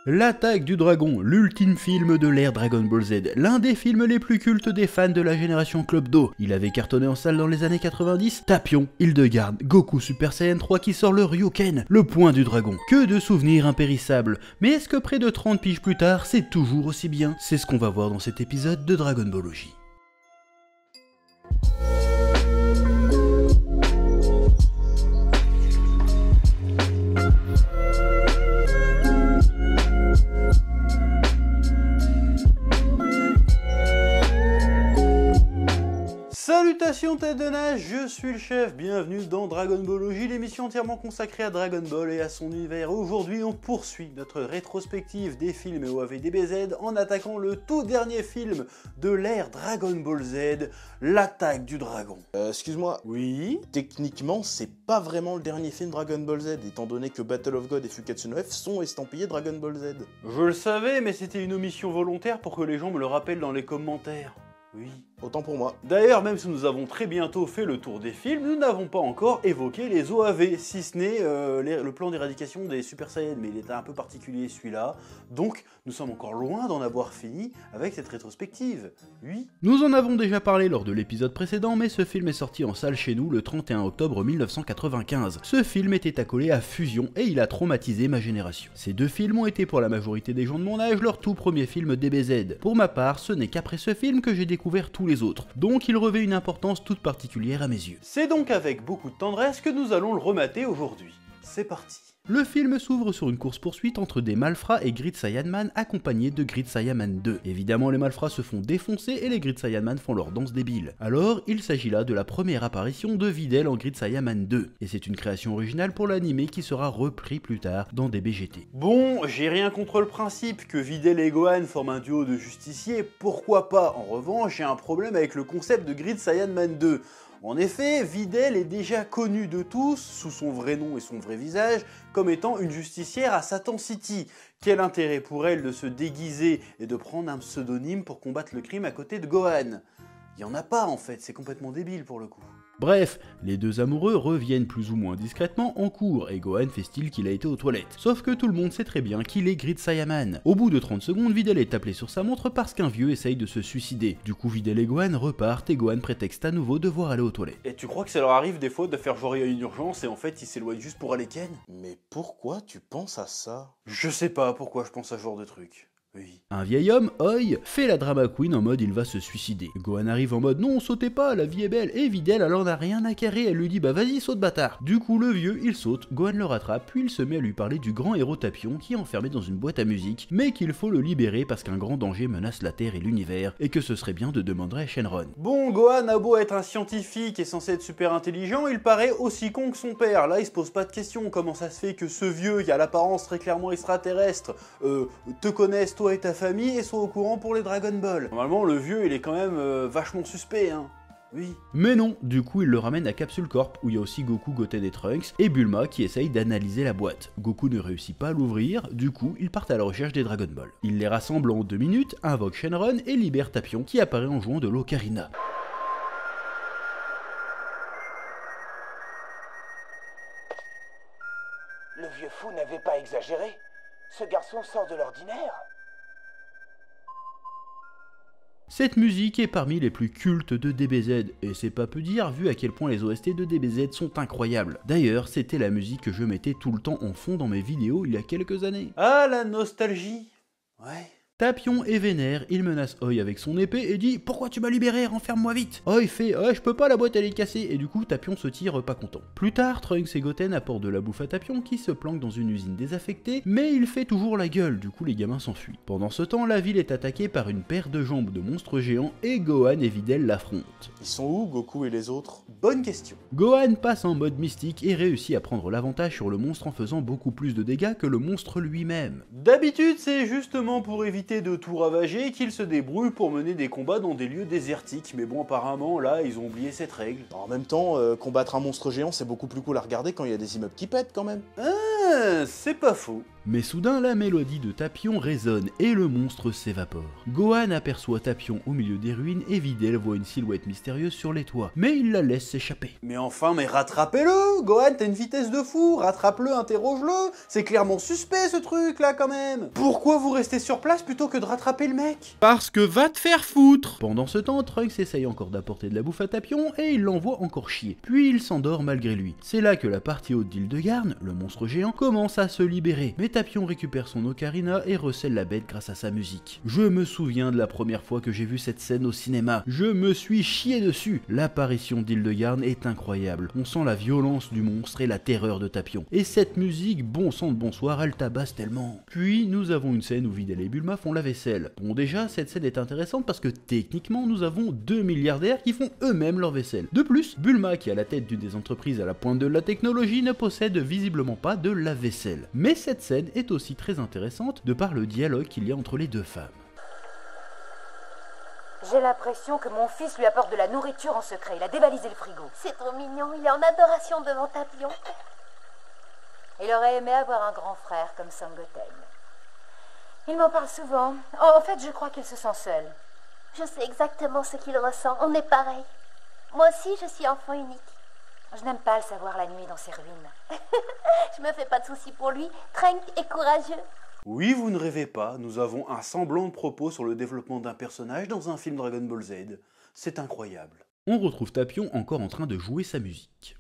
L'attaque du dragon, l'ultime film de l'ère Dragon Ball Z, l'un des films les plus cultes des fans de la génération Club Do. Il avait cartonné en salle dans les années 90, Tapion, Hildegarde, Goku Super Saiyan 3 qui sort le Ryuken, le point du dragon. Que de souvenirs impérissables. Mais est-ce que près de 30 piges plus tard, c'est toujours aussi bien? C'est ce qu'on va voir dans cet épisode de Dragon Ballologie. Salutations tête de nage, je suis le chef, bienvenue dans Dragon Ballologie, l'émission entièrement consacrée à Dragon Ball et à son univers. Aujourd'hui on poursuit notre rétrospective des films OAV DBZ en attaquant le tout dernier film de l'ère Dragon Ball Z, l'attaque du dragon. Excuse-moi. Oui? Techniquement, c'est pas vraiment le dernier film Dragon Ball Z, étant donné que Battle of God et Fukatsu no F sont estampillés Dragon Ball Z. Je le savais, mais c'était une omission volontaire pour que les gens me le rappellent dans les commentaires. Oui. Autant pour moi. D'ailleurs, même si nous avons très bientôt fait le tour des films, nous n'avons pas encore évoqué les OAV, si ce n'est le plan d'éradication des Super Saiyans, mais il était un peu particulier celui-là, donc nous sommes encore loin d'en avoir fini avec cette rétrospective. Oui. Nous en avons déjà parlé lors de l'épisode précédent, mais ce film est sorti en salle chez nous le 31 octobre 1995. Ce film était accolé à Fusion et il a traumatisé ma génération. Ces deux films ont été pour la majorité des gens de mon âge leur tout premier film DBZ. Pour ma part, ce n'est qu'après ce film que j'ai découvert tous les autres, donc il revêt une importance toute particulière à mes yeux. C'est donc avec beaucoup de tendresse que nous allons le remater aujourd'hui. C'est parti. Le film s'ouvre sur une course-poursuite entre des malfrats et Grid Saiyaman accompagnés de Grid Saiyaman 2. Évidemment, les malfrats se font défoncer et les Grid Saiyaman font leur danse débile. Alors, il s'agit là de la première apparition de Videl en Grid Saiyaman 2, et c'est une création originale pour l'anime qui sera repris plus tard dans des BGT. Bon, j'ai rien contre le principe que Videl et Gohan forment un duo de justiciers, pourquoi pas. En revanche, j'ai un problème avec le concept de Grid Saiyaman 2. En effet, Videl est déjà connue de tous, sous son vrai nom et son vrai visage, comme étant une justicière à Satan City. Quel intérêt pour elle de se déguiser et de prendre un pseudonyme pour combattre le crime à côté de Gohan? Il y en a pas en fait, c'est complètement débile pour le coup. Bref, les deux amoureux reviennent plus ou moins discrètement en cours et Gohan fait style qu'il a été aux toilettes. Sauf que tout le monde sait très bien qu'il est Grid Saiyaman. Au bout de 30 secondes, Videl est appelé sur sa montre parce qu'un vieux essaye de se suicider. Du coup, Videl et Gohan repartent et Gohan prétexte à nouveau devoir aller aux toilettes. Et tu crois que ça leur arrive des fois de faire genre une urgence et en fait ils s'éloignent juste pour aller ken? Mais pourquoi tu penses à ça? Je sais pas pourquoi je pense à ce genre de truc. Oui. Un vieil homme, Oi, fait la drama queen en mode il va se suicider. Gohan arrive en mode non, sautez pas, la vie est belle, et Videl alors n'a rien à carrer, elle lui dit bah vas-y saute bâtard. Du coup le vieux il saute, Gohan le rattrape, puis il se met à lui parler du grand héros Tapion qui est enfermé dans une boîte à musique, mais qu'il faut le libérer parce qu'un grand danger menace la Terre et l'univers, et que ce serait bien de demander à Shenron. Bon, Gohan a beau être un scientifique et censé être super intelligent, il paraît aussi con que son père. Là il se pose pas de question, comment ça se fait que ce vieux qui a l'apparence très clairement extraterrestre te connaisse toi et ta famille et soit au courant pour les Dragon Ball. Normalement le vieux il est quand même vachement suspect hein. Oui. Mais non, du coup il le ramène à Capsule Corp où il y a aussi Goku, Goten et Trunks et Bulma qui essaye d'analyser la boîte. Goku ne réussit pas à l'ouvrir, du coup ils partent à la recherche des Dragon Ball. Il les rassemble en 2 minutes, invoque Shenron et libère Tapion qui apparaît en jouant de l'ocarina. Le vieux fou n'avait pas exagéré. Ce garçon sort de l'ordinaire. Cette musique est parmi les plus cultes de DBZ, et c'est pas peu dire vu à quel point les OST de DBZ sont incroyables. D'ailleurs, c'était la musique que je mettais tout le temps en fond dans mes vidéos il y a quelques années. Ah, la nostalgie. Ouais. Tapion est vénère, il menace Oi avec son épée et dit « Pourquoi tu m'as libéré? Renferme-moi vite !» Oi fait « je peux pas, la boîte elle est cassée » et du coup Tapion se tire pas content. Plus tard, Trunks et Goten apportent de la bouffe à Tapion qui se planque dans une usine désaffectée, mais il fait toujours la gueule, du coup les gamins s'enfuient. Pendant ce temps, la ville est attaquée par une paire de jambes de monstres géants et Gohan et Videl l'affrontent. Ils sont où, Goku et les autres? Bonne question. Gohan passe en mode mystique et réussit à prendre l'avantage sur le monstre en faisant beaucoup plus de dégâts que le monstre lui-même. D'habitude, c'est justement pour éviter de tout ravager qu'il se débrouille pour mener des combats dans des lieux désertiques, mais bon apparemment là ils ont oublié cette règle. En même temps, combattre un monstre géant c'est beaucoup plus cool à regarder quand il y a des immeubles qui pètent quand même. Ah, c'est pas faux. Mais soudain, la mélodie de Tapion résonne et le monstre s'évapore. Gohan aperçoit Tapion au milieu des ruines et Videl voit une silhouette mystérieuse sur les toits, mais il la laisse s'échapper. Mais enfin, mais rattrapez-le! Gohan, t'as une vitesse de fou! Rattrape-le, interroge-le! C'est clairement suspect ce truc là quand même! Pourquoi vous restez sur place plutôt que de rattraper le mec? Parce que va te faire foutre! Pendant ce temps, Trunks essaye encore d'apporter de la bouffe à Tapion et il l'envoie encore chier. Puis il s'endort malgré lui. C'est là que la partie haute d'Hildegarn, le monstre géant, commence à se libérer. Mais Tapion récupère son ocarina et recèle la bête grâce à sa musique. Je me souviens de la première fois que j'ai vu cette scène au cinéma. Je me suis chié dessus. L'apparition d'Hildegarn est incroyable. On sent la violence du monstre et la terreur de Tapion. Et cette musique, bon sang de bonsoir, elle tabasse tellement. Puis nous avons une scène où Videl et Bulma font la vaisselle. Bon déjà, cette scène est intéressante parce que techniquement, nous avons 2 milliardaires qui font eux-mêmes leur vaisselle. De plus, Bulma, qui est à la tête d'une des entreprises à la pointe de la technologie, ne possède visiblement pas de lave-vaisselle. Mais cette scène est aussi très intéressante de par le dialogue qu'il y a entre les deux femmes. J'ai l'impression que mon fils lui apporte de la nourriture en secret. Il a dévalisé le frigo. C'est trop mignon, il est en adoration devant Tapion. Il aurait aimé avoir un grand frère comme Sangoten. Il m'en parle souvent. En fait, je crois qu'il se sent seul. Je sais exactement ce qu'il ressent, on est pareil. Moi aussi, je suis enfant unique. Je n'aime pas le savoir la nuit dans ces ruines. Je me fais pas de soucis pour lui, Trunks est courageux. Oui, vous ne rêvez pas, nous avons un semblant de propos sur le développement d'un personnage dans un film Dragon Ball Z. C'est incroyable. On retrouve Tapion encore en train de jouer sa musique.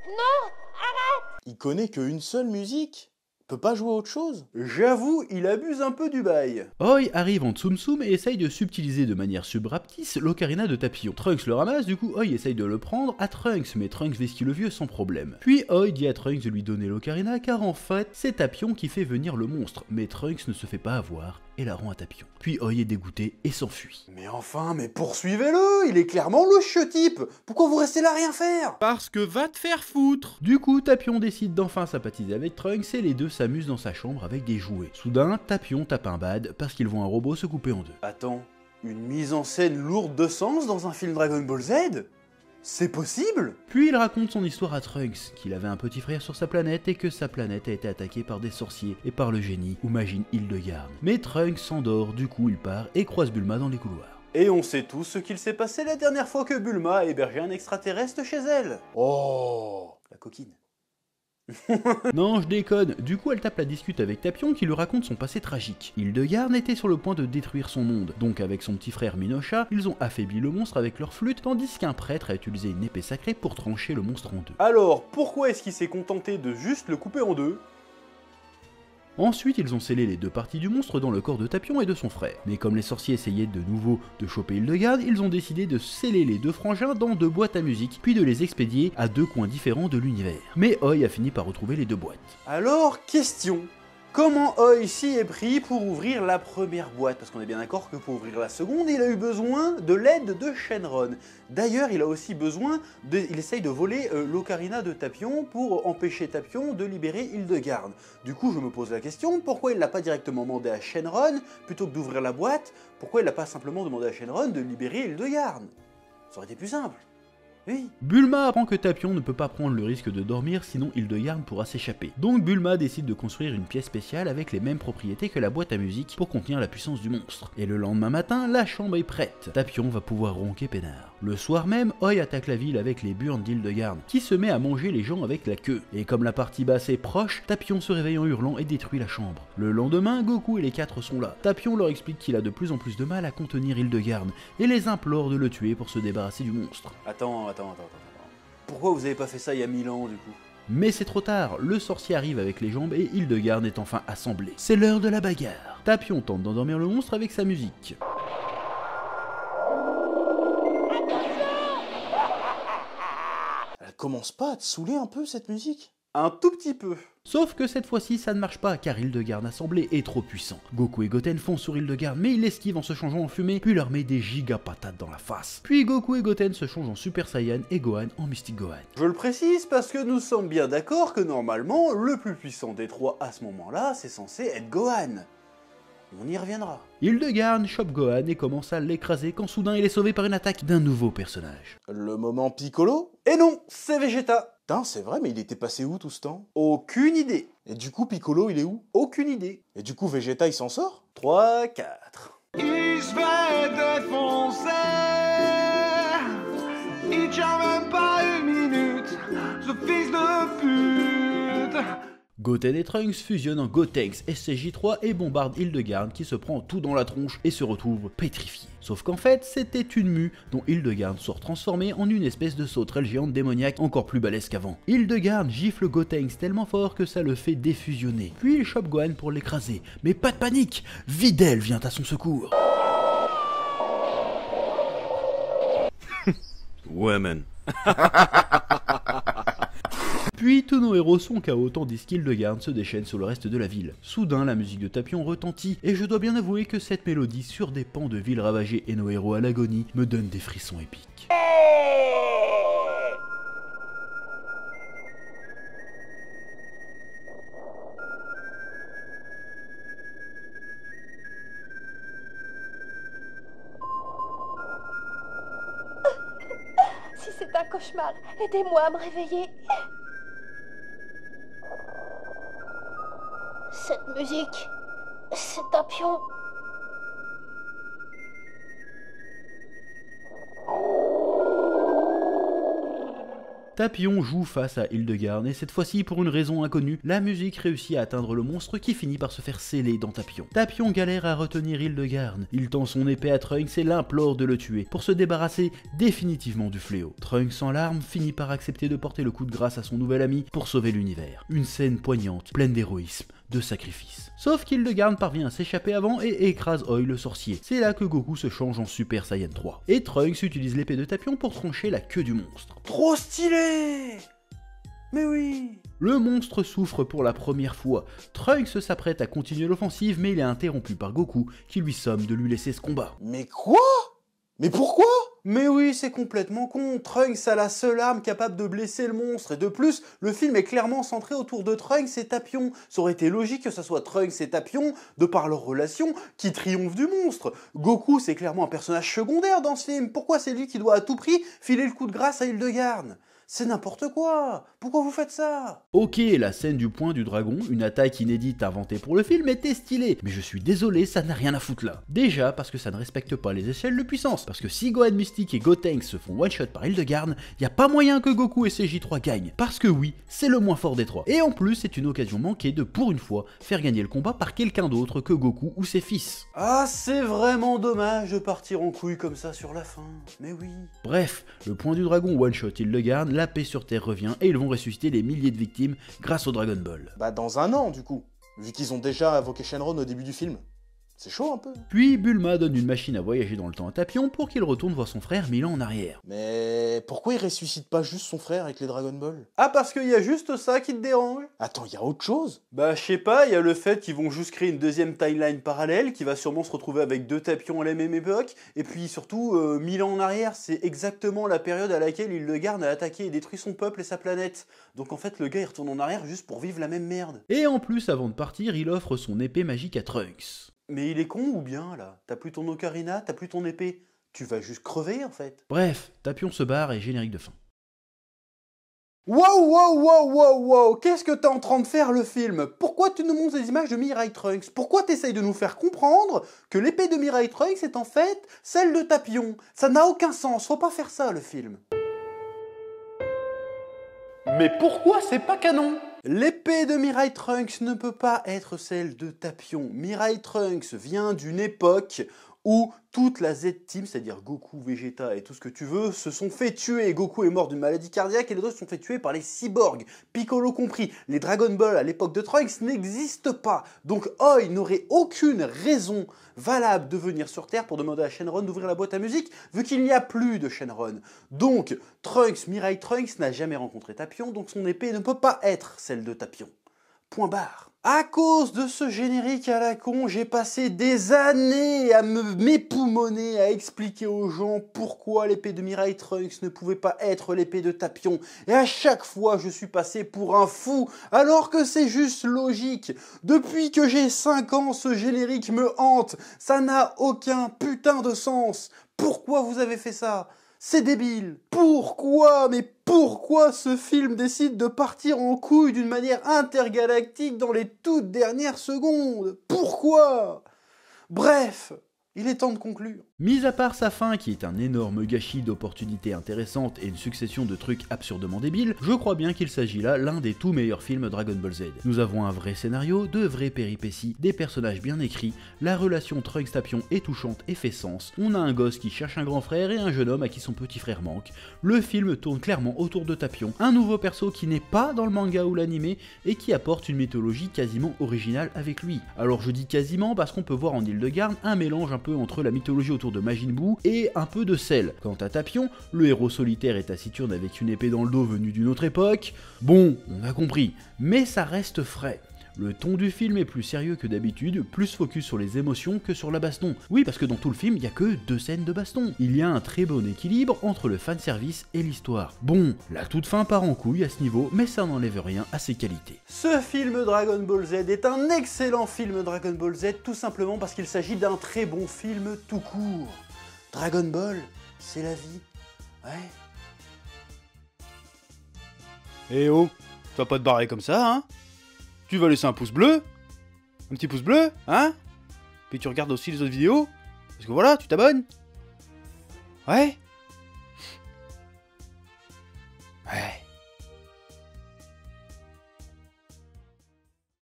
Non, arrête! Il connaît qu'une seule musique. Peut pas jouer autre chose? J'avoue, il abuse un peu du bail. Oi arrive en Tsum Tsum et essaye de subtiliser de manière subreptice l'ocarina de Tapion. Trunks le ramasse, du coup Oi essaye de le prendre à Trunks, mais Trunks vesquille le vieux sans problème. Puis Oi dit à Trunks de lui donner l'ocarina car en fait, c'est Tapion qui fait venir le monstre, mais Trunks ne se fait pas avoir et la rend à Tapion. Puis Oi est dégoûté et s'enfuit. Mais enfin, mais poursuivez-le, il est clairement louche ce type. Pourquoi vous restez là à rien faire? Parce que va te faire foutre! Du coup, Tapion décide d'enfin sympathiser avec Trunks et les deux s'amusent dans sa chambre avec des jouets. Soudain, Tapion tape un bad parce qu'ils voient un robot se couper en deux. Attends, une mise en scène lourde de sens dans un film Dragon Ball Z? C'est possible? Puis il raconte son histoire à Trunks, qu'il avait un petit frère sur sa planète et que sa planète a été attaquée par des sorciers et par le génie ou magie Hildegard. Mais Trunks s'endort, du coup il part et croise Bulma dans les couloirs. Et on sait tous ce qu'il s'est passé la dernière fois que Bulma a hébergé un extraterrestre chez elle. Oh, la coquine. Non, je déconne. Du coup, elle tape la discute avec Tapion qui lui raconte son passé tragique. Hildegard était sur le point de détruire son monde. Donc, avec son petit frère Minocha, ils ont affaibli le monstre avec leur flûte, tandis qu'un prêtre a utilisé une épée sacrée pour trancher le monstre en deux. Alors, pourquoi est-ce qu'il s'est contenté de juste le couper en deux? Ensuite, ils ont scellé les deux parties du monstre dans le corps de Tapion et de son frère. Mais comme les sorciers essayaient de nouveau de choper Hildegard, ils ont décidé de sceller les deux frangins dans deux boîtes à musique, puis de les expédier à deux coins différents de l'univers. Mais Oi a fini par retrouver les deux boîtes. Alors, question. Comment Oi s'y est pris pour ouvrir la première boîte? Parce qu'on est bien d'accord que pour ouvrir la seconde, il a eu besoin de l'aide de Shenron. D'ailleurs, il a aussi besoin il essaye de voler l'ocarina de Tapion pour empêcher Tapion de libérer Hildegard. Du coup, je me pose la question, pourquoi il l'a pas directement demandé à Shenron plutôt que d'ouvrir la boîte? Pourquoi il n'a pas simplement demandé à Shenron de libérer Hildegard? Ça aurait été plus simple. Oui. Bulma apprend que Tapion ne peut pas prendre le risque de dormir sinon Hildegard pourra s'échapper. Donc Bulma décide de construire une pièce spéciale avec les mêmes propriétés que la boîte à musique pour contenir la puissance du monstre. Et le lendemain matin, la chambre est prête. Tapion va pouvoir ronquer peinard. Le soir même, Oi attaque la ville avec les burnes d'Hildegard, qui se met à manger les gens avec la queue. Et comme la partie basse est proche, Tapion se réveille en hurlant et détruit la chambre. Le lendemain, Goku et les quatre sont là. Tapion leur explique qu'il a de plus en plus de mal à contenir Hildegard et les implore de le tuer pour se débarrasser du monstre. Attends. Pourquoi vous avez pas fait ça il y a 1000 ans du coup? Mais c'est trop tard, le sorcier arrive avec les jambes et Hildegard est enfin assemblée. C'est l'heure de la bagarre. Tapion tente d'endormir le monstre avec sa musique. Elle commence pas à te saouler un peu cette musique? Un tout petit peu. Sauf que cette fois-ci, ça ne marche pas car Hildegard assemblée est trop puissant. Goku et Goten foncent sur Hildegard mais il l'esquive en se changeant en fumée puis leur met des giga patates dans la face. Puis Goku et Goten se changent en Super Saiyan et Gohan en Mystic Gohan. Je le précise parce que nous sommes bien d'accord que normalement, le plus puissant des trois à ce moment-là, c'est censé être Gohan. On y reviendra. Hildegarn chope Gohan et commence à l'écraser quand soudain il est sauvé par une attaque d'un nouveau personnage. Le moment Piccolo? Et non, c'est Vegeta. Putain, c'est vrai, mais il était passé où tout ce temps? Aucune idée. Et du coup, Piccolo, il est où? Aucune idée. Et du coup, Vegeta, il s'en sort? 3, 4. Il se fait défoncer. Il tient même pas une minute, ce fils de pute. Goten et Trunks fusionnent en Gotenks SCJ3 et bombardent Hildegarn qui se prend tout dans la tronche et se retrouve pétrifié. Sauf qu'en fait, c'était une mue dont Hildegarn sort transformé en une espèce de sauterelle géante démoniaque encore plus balèze qu'avant. Hildegarn gifle Gotenks tellement fort que ça le fait défusionner. Puis il chope Gohan pour l'écraser. Mais pas de panique, Videl vient à son secours. Ouais, man. Puis tous nos héros sont KO tandis qu'Hildegarn se déchaîne sur le reste de la ville. Soudain, la musique de Tapion retentit, et je dois bien avouer que cette mélodie sur des pans de villes ravagées et nos héros à l'agonie me donne des frissons épiques. Si c'est un cauchemar, aidez-moi à me réveiller. Cette musique, c'est Tapion. Tapion joue face à Hildegarn et cette fois-ci pour une raison inconnue, la musique réussit à atteindre le monstre qui finit par se faire sceller dans Tapion. Tapion galère à retenir Hildegarn, il tend son épée à Trunks et l'implore de le tuer pour se débarrasser définitivement du fléau. Trunks en larmes finit par accepter de porter le coup de grâce à son nouvel ami pour sauver l'univers. Une scène poignante, pleine d'héroïsme, de sacrifice. Sauf qu'Hildegarn parvient à s'échapper avant et écrase Oi le sorcier. C'est là que Goku se change en Super Saiyan 3. Et Trunks utilise l'épée de Tapion pour trancher la queue du monstre. Trop stylé. Mais oui. Le monstre souffre pour la première fois. Trunks s'apprête à continuer l'offensive mais il est interrompu par Goku qui lui somme de lui laisser ce combat. Mais quoi? Mais pourquoi? Mais oui, c'est complètement con. Trunks a la seule arme capable de blesser le monstre. Et de plus, le film est clairement centré autour de Trunks et Tapion. Ça aurait été logique que ce soit Trunks et Tapion, de par leur relation, qui triomphent du monstre. Goku, c'est clairement un personnage secondaire dans ce film. Pourquoi c'est lui qui doit à tout prix filer le coup de grâce à Hildegarn? C'est n'importe quoi. Pourquoi vous faites ça? Ok, la scène du point du dragon, une attaque inédite inventée pour le film, était stylée, mais je suis désolé, ça n'a rien à foutre là. Déjà parce que ça ne respecte pas les échelles de puissance, parce que si Gohan Mystique et Gotenks se font one-shot par Hildegarn, y a pas moyen que Goku et CJ3 gagnent, parce que oui, c'est le moins fort des trois. Et en plus, c'est une occasion manquée de, pour une fois, faire gagner le combat par quelqu'un d'autre que Goku ou ses fils. Ah, c'est vraiment dommage de partir en couille comme ça sur la fin. Mais oui. Bref, le point du dragon one-shot Hildegarn, la paix sur Terre revient et ils vont ressusciter des milliers de victimes grâce au Dragon Ball. Bah dans un an du coup, vu qu'ils ont déjà invoqué Shenron au début du film. C'est chaud un peu. Puis Bulma donne une machine à voyager dans le temps à Tapion pour qu'il retourne voir son frère 1000 ans en arrière. Mais pourquoi il ressuscite pas juste son frère avec les Dragon Ball? Ah, parce qu'il y a juste ça qui te dérange? Attends, il y a autre chose? Bah, je sais pas, il y a le fait qu'ils vont juste créer une deuxième timeline parallèle qui va sûrement se retrouver avec deux Tapions à la même époque. Et puis surtout, 1000 ans en arrière, c'est exactement la période à laquelle Hildegarn a attaqué et détruit son peuple et sa planète. Donc en fait, le gars il retourne en arrière juste pour vivre la même merde. Et en plus, avant de partir, il offre son épée magique à Trunks. Mais il est con ou bien là? T'as plus ton ocarina, t'as plus ton épée. Tu vas juste crever en fait. Bref, Tapion se barre et générique de fin. Wow, qu'est-ce que t'es en train de faire le film? Pourquoi tu nous montres des images de Mirai Trunks? Pourquoi t'essayes de nous faire comprendre que l'épée de Mirai Trunks est en fait celle de Tapion? Ça n'a aucun sens, faut pas faire ça le film. Mais pourquoi c'est pas canon? L'épée de Mirai Trunks ne peut pas être celle de Tapion. Mirai Trunks vient d'une époque où toute la Z-Team, c'est-à-dire Goku, Vegeta et tout ce que tu veux, se sont fait tuer. Goku est mort d'une maladie cardiaque et les autres se sont fait tuer par les cyborgs, Piccolo compris. Les Dragon Ball à l'époque de Trunks n'existent pas. Donc Oi n'aurait aucune raison valable de venir sur Terre pour demander à Shenron d'ouvrir la boîte à musique, vu qu'il n'y a plus de Shenron. Donc Trunks, Mirai Trunks n'a jamais rencontré Tapion, donc son épée ne peut pas être celle de Tapion. Point barre. À cause de ce générique à la con, j'ai passé des années à m'époumoner, à expliquer aux gens pourquoi l'épée de Mirai Trunks ne pouvait pas être l'épée de Tapion. Et à chaque fois, je suis passé pour un fou, alors que c'est juste logique. Depuis que j'ai 5 ans, ce générique me hante. Ça n'a aucun putain de sens. Pourquoi vous avez fait ça ? C'est débile. Pourquoi ? Mais pourquoi ce film décide de partir en couille d'une manière intergalactique dans les toutes dernières secondes ? Pourquoi ? Bref, il est temps de conclure. Mis à part sa fin, qui est un énorme gâchis d'opportunités intéressantes et une succession de trucs absurdement débiles, je crois bien qu'il s'agit là l'un des tout meilleurs films Dragon Ball Z. Nous avons un vrai scénario, de vraies péripéties, des personnages bien écrits, la relation Trunks-Tapion est touchante et fait sens, on a un gosse qui cherche un grand frère et un jeune homme à qui son petit frère manque, le film tourne clairement autour de Tapion, un nouveau perso qui n'est pas dans le manga ou l'animé et qui apporte une mythologie quasiment originale avec lui. Alors je dis quasiment parce qu'on peut voir en Hildegarn un mélange un peu entre la mythologie autour de Majin Buu et un peu de Cell. Quant à Tapion, le héros solitaire et taciturne avec une épée dans le dos venue d'une autre époque, bon, on a compris, mais ça reste frais. Le ton du film est plus sérieux que d'habitude, plus focus sur les émotions que sur la baston. Oui, parce que dans tout le film, il n'y a que 2 scènes de baston. Il y a un très bon équilibre entre le fanservice et l'histoire. Bon, la toute fin part en couille à ce niveau, mais ça n'enlève rien à ses qualités. Ce film Dragon Ball Z est un excellent film Dragon Ball Z, tout simplement parce qu'il s'agit d'un très bon film tout court. Dragon Ball, c'est la vie. Ouais. Eh oh, tu vas pas te barrer comme ça, hein? Tu vas laisser un pouce bleu? Un petit pouce bleu, hein? Puis tu regardes aussi les autres vidéos? Parce que voilà, tu t'abonnes? Ouais?